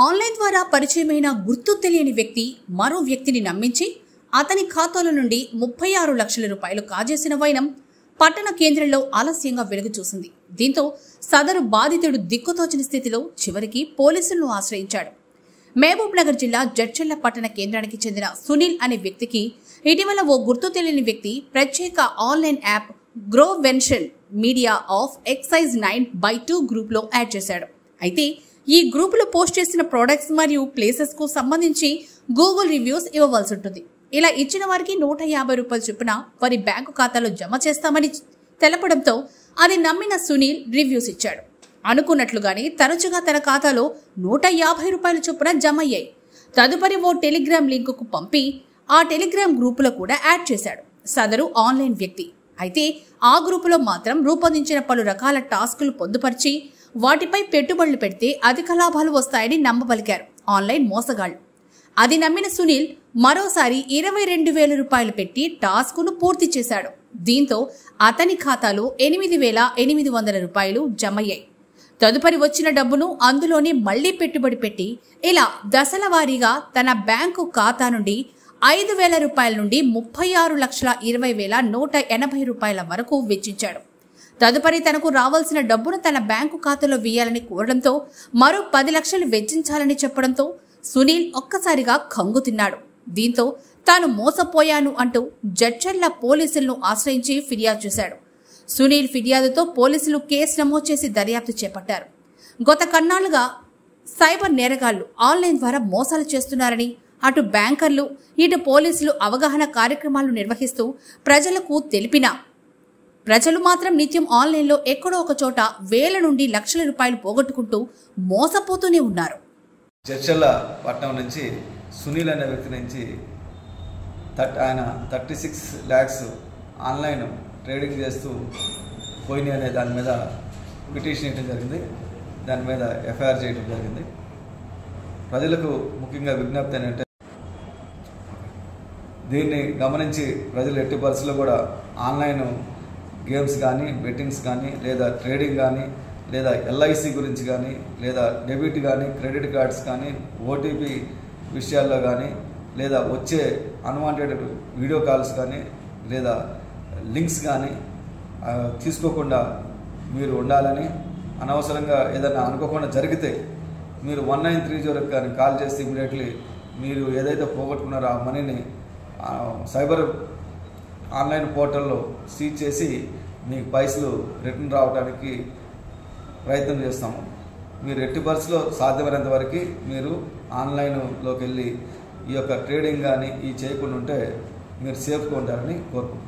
Online ద్వారా పరిచయమైన గుర్తు తెలియని వ్యక్తి మరో వ్యక్తిని నమ్మించి అతని ఖాతాల నుండి 36 లక్షల రూపాయలు కాజేసిన వైనం పట్టణ కేంద్రంలో ఆలస్యంగా వెలుగు చూసింది. దీంతో సదరు బాధితుడు దిక్కుతోచని స్థితిలో చివరికి పోలీసులను ఆశ్రయించాడు. మహబూబ్ నగర్ జిల్లా జడ్చర్ల పట్టణ కేంద్రానికి చెందిన సునీల్ అనే వ్యక్తికి ఇటీవల ఓ గుర్తు తెలియని వ్యక్తి ప్రత్యేక ఆన్లైన్ యాప్ గ్రోవెన్షన్ మీడియా ఆఫ్ ఎక్సైజ్ 9/2 గ్రూప్లో యాడ్ చేశాడు. అయితే ఈ గ్రూపులో పోస్ట్ చేసిన ప్రొడక్ట్స్ మరియు ప్లేసెస్ కు సంబంధించి గూగుల్ రివ్యూస్ ఇవ్వవలసి ఉంటుంది. ఇలా ఇచ్చిన వారికి 150 రూపాయలు చొప్పున వారి బ్యాంకు ఖాతాలో జమ చేస్తామని తెలపడంతో అది నమ్మిన సునీల్ రివ్యూస్ ఇచ్చాడు. అనుకున్నట్లుగానే తరచుగా తన ఖాతాలో 150 రూపాయల చొప్పున జమ అయ్యాయి. తదుపరి ఓ టెలిగ్రామ్ లింకుకు పంపి ఆ టెలిగ్రామ్ గ్రూపులో కూడా యాడ్ చేశాడు సదరు ఆన్లైన్ వ్యక్తి. అయితే ఆ గ్రూపులో మాత్రం రూపొందించిన పలు రకాల టాస్కులు పొందుపరిచి వాటిపై పెట్టుబడులు పెడితే అధిక లాభాలు వస్తాయని నమ్మబలికారు ఆన్లైన్ మోసగాళ్లు. అది నమ్మిన సునీల్ మరోసారి 22,000 రూపాయలు పెట్టి టాస్కును పూర్తి చేశాడు. దీంతో అతని ఖాతాలో 8,800 రూపాయలు జమయ్యాయి. తదుపరి వచ్చిన డబ్బును అందులోనే మళ్లీ పెట్టుబడి పెట్టి ఇలా దశల వారీగా తన బ్యాంకు ఖాతా నుండి 5,000 రూపాయల నుండి 36,20,180 రూపాయల వరకు వెచ్చించాడు. తదుపరి తనకు రావాల్సిన డబ్బును తన బ్యాంకు ఖాతాలో వేయాలని కోరడంతో మరో 10 లక్షలు వెచ్చించాలని చెప్పడంతో సునీల్ ఒక్కసారిగా కంగు తిన్నాడు. దీంతో తాను మోసపోయాను అంటూ జడ్చర్ల పోలీసులను ఆశ్రయించి ఫిర్యాదు చేశాడు. సునీల్ ఫిర్యాదుతో పోలీసులు కేసు నమోదు చేసి దర్యాప్తు చేపట్టారు. గత కొన్నాళ్లుగా సైబర్ నేరగాళ్లు ఆన్లైన్ ద్వారా మోసాలు చేస్తున్నారని అటు బ్యాంకర్లు ఇటు పోలీసులు అవగాహన కార్యక్రమాలు నిర్వహిస్తూ ప్రజలకు తెలిపినా ప్రజలు మాత్రం నిత్యం ఆన్లైన్లో ఎక్కడో ఒక చోట వేల నుండి లక్షల రూపాయలు పోగొట్టుకుంటూ మోసపోతూనే ఉన్నారు. జడ్చర్ల పట్టణం నుంచి సునీల్ అనే వ్యక్తి నుంచి ఆయన 36 lakhs ఆన్లైన్ ట్రేడింగ్ చేస్తూ పోయినాయి అనే దాని మీద పిటిషన్ ఇవ్వడం జరిగింది. దాని మీద ఎఫ్ఐఆర్ చేయడం జరిగింది. ప్రజలకు ముఖ్యంగా విజ్ఞప్తి ఏంటంటే దీన్ని గమనించి ప్రజలు ఎట్టి పరిస్థితుల్లో కూడా ఆన్లైన్ గేమ్స్ కానీ బెట్టింగ్స్ కానీ లేదా ట్రేడింగ్ కానీ లేదా ఎల్ఐసి గురించి కానీ లేదా డెబిట్ కానీ క్రెడిట్ కార్డ్స్ కానీ ఓటీపీ విషయాల్లో కానీ లేదా వచ్చే అన్వాంటెడ్ వీడియో కాల్స్ కానీ లేదా లింక్స్ కానీ తీసుకోకుండా మీరు ఉండాలని, అనవసరంగా ఏదైనా అనుకోకుండా జరిగితే మీరు 1930 కానీ కాల్ చేసి ఇమీడియట్లీ మీరు ఏదైతే పోగొట్టుకున్నారో ఆ మనీని సైబర్ ఆన్లైన్ పోర్టల్లో సీజ్ చేసి మీకు పైసలు రిటర్న్ రావడానికి ప్రయత్నం చేస్తాము. మీరు ఎట్టి పరిస్థితుల్లో సాధ్యమైనంత వరకు మీరు ఆన్లైన్లోకి వెళ్ళి ఈ యొక్క ట్రేడింగ్ కానీ ఈ చేయకుండా ఉంటే మీరు సేఫ్గా ఉంటారని కోరుకుంటున్నాను.